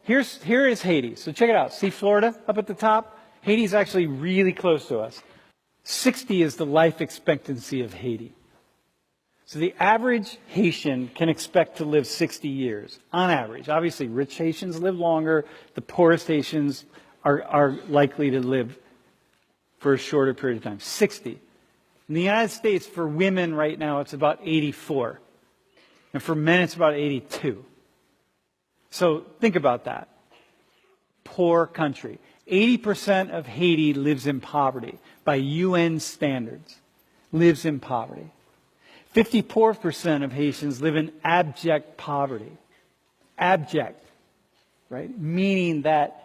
Here is Haiti. So check it out. See Florida up at the top? Haiti's actually really close to us. 60 is the life expectancy of Haiti. So the average Haitian can expect to live 60 years, on average. Obviously, rich Haitians live longer. The poorest Haitians are likely to live for a shorter period of time. 60. In the United States, for women right now, it's about 84. And for men, it's about 82. So think about that. Poor country. 80% of Haiti lives in poverty by UN standards. Lives in poverty. 54% of Haitians live in abject poverty. Abject, right? Meaning that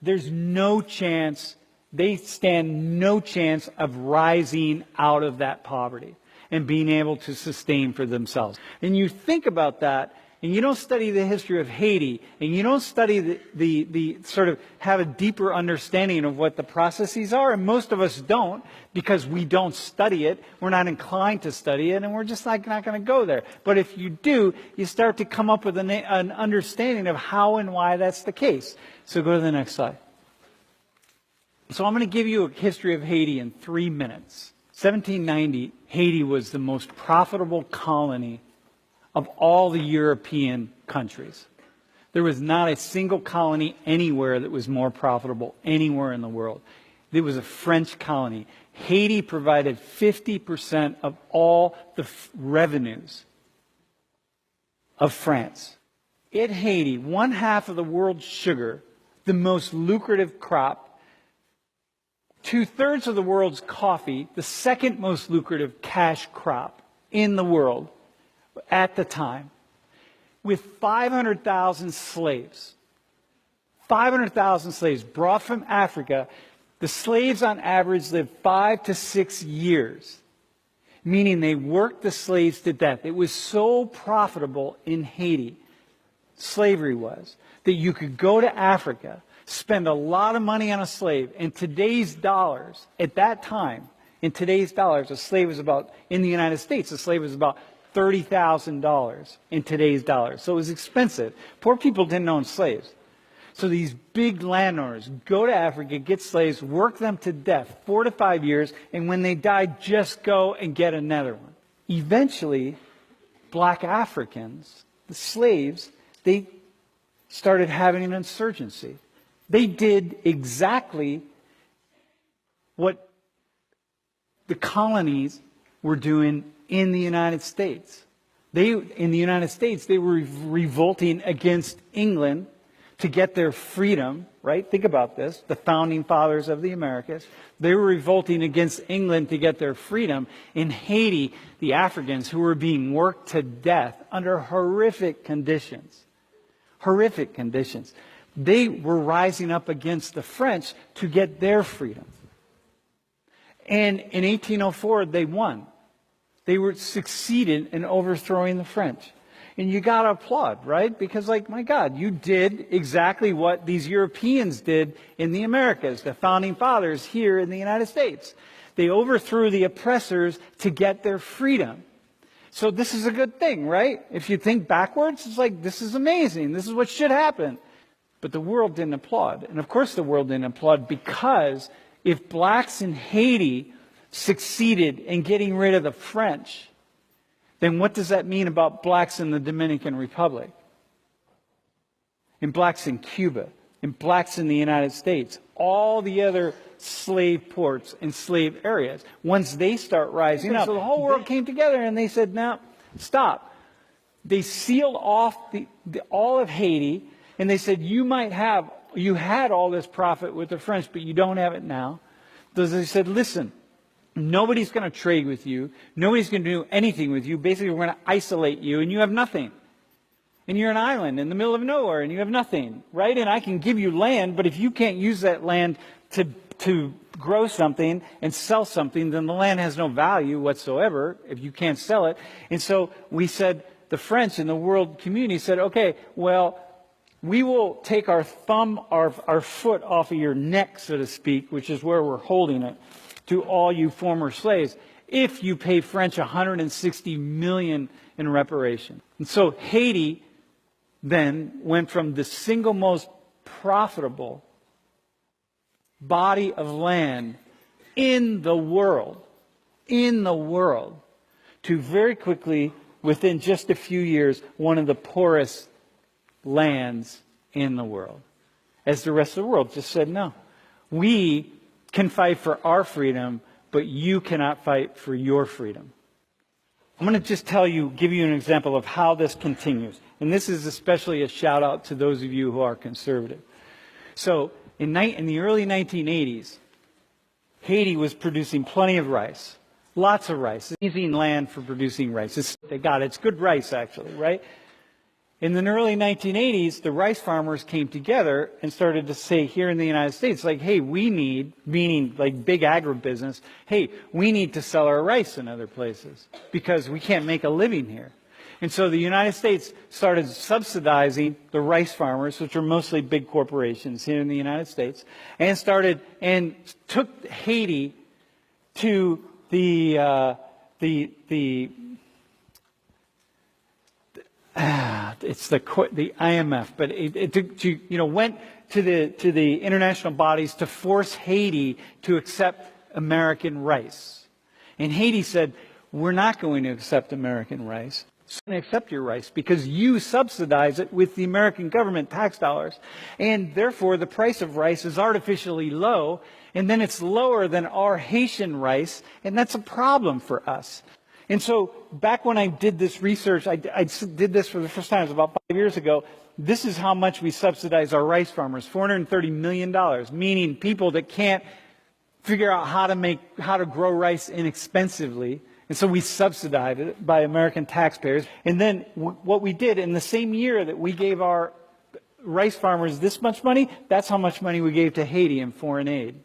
there's no chance, they stand no chance of rising out of that poverty and being able to sustain for themselves. And you think about that, and you don't study the history of Haiti, and you don't study the sort of have a deeper understanding of what the processes are, and most of us don't, because we don't study it, we're not inclined to study it, and we're just not going to go there. But if you do, you start to come up with an understanding of how and why that's the case. So go to the next slide. So I'm going to give you a history of Haiti in 3 minutes. 1790, Haiti was the most profitable colony of all the European countries. There was not a single colony anywhere that was more profitable anywhere in the world. It was a French colony. Haiti provided 50% of all the revenues of France. In Haiti, 1/2 of the world's sugar, the most lucrative crop, 2/3 of the world's coffee, the second most lucrative cash crop in the world at the time, with 500,000 slaves. 500,000 slaves brought from Africa. The slaves on average lived 5 to 6 years, meaning they worked the slaves to death. It was so profitable in Haiti, slavery was, that you could go to Africa, spend a lot of money on a slave. In today's dollars, at that time, in today's dollars, a slave was about, in the United States, a slave was about $30,000 in today's dollars. So it was expensive. Poor people didn't own slaves. So these big landowners go to Africa, get slaves, work them to death, 4 to 5 years, and when they die, just go and get another one. Eventually, black Africans, the slaves, they started having an insurgency. They did exactly what the colonies were doing in the United States. In the United States, they were revolting against England to get their freedom, right? Think about this, the founding fathers of the Americas. They were revolting against England to get their freedom. In Haiti, the Africans who were being worked to death under horrific conditions, they were rising up against the French to get their freedom. And in 1804, they won. They were succeeded in overthrowing the French. And you got to applaud, right? Because, like, my God, you did exactly what these Europeans did in the Americas, the founding fathers here in the United States. They overthrew the oppressors to get their freedom. So this is a good thing, right? If you think backwards, it's like, this is amazing. This is what should happen. But the world didn't applaud. And of course the world didn't applaud, because if blacks in Haiti succeeded in getting rid of the French, then what does that mean about blacks in the Dominican Republic? And blacks in Cuba? And blacks in the United States? All the other slave ports and slave areas. Once they start rising up, so the whole world came together and they said, "Now, stop." They sealed off all of Haiti, and they said, you had all this profit with the French, but you don't have it now. So they said, listen, nobody's going to trade with you. Nobody's going to do anything with you. Basically, we're going to isolate you, and you have nothing. And you're an island in the middle of nowhere, and you have nothing, right? And I can give you land, but if you can't use that land to grow something and sell something, then the land has no value whatsoever if you can't sell it. And so we said, the French and the world community said, okay, well, we will take our thumb, our foot off of your neck, so to speak, which is where we're holding it, to all you former slaves, if you pay French $160 million in reparation. And so Haiti then went from the single most profitable body of land in the world, to very quickly, within just a few years, one of the poorest lands in the world. As the rest of the world just said, no, we can fight for our freedom, but you cannot fight for your freedom. I'm going to just give you an example of how this continues. And this is especially a shout out to those of you who are conservative. So in the early 1980s, Haiti was producing plenty of rice. Lots of rice. Amazing land for producing rice. It's good rice, actually, right? In the early 1980s, the rice farmers came together and started to say here in the United States, like, hey, we need, meaning like big agribusiness, hey, we need to sell our rice in other places because we can't make a living here. And so the United States started subsidizing the rice farmers, which are mostly big corporations here in the United States, and took Haiti to the IMF, but it went to the international bodies to force Haiti to accept American rice. And Haiti said, we're not going to accept American rice. We're going to accept your rice because you subsidize it with the American government tax dollars. And therefore, the price of rice is artificially low. And then it's lower than our Haitian rice. And that's a problem for us. And so back when I did this research, I did this for the first time, it was about 5 years ago. This is how much we subsidize our rice farmers, $430 million, meaning people that can't figure out how to grow rice inexpensively. And so we subsidized it by American taxpayers. And then what we did in the same year that we gave our rice farmers this much money, that's how much money we gave to Haiti in foreign aid.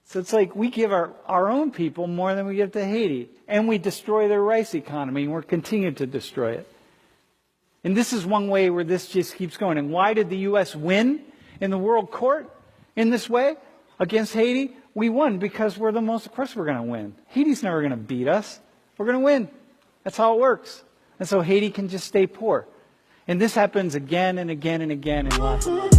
So it's like we give our own people more than we give to Haiti. And we destroy their rice economy, and we're continuing to destroy it. And this is one way where this just keeps going. And why did the U.S. win in the world court in this way against Haiti? We won because of course we're going to win. Haiti's never going to beat us. We're going to win. That's how it works. And so Haiti can just stay poor. And this happens again and again and again in lots of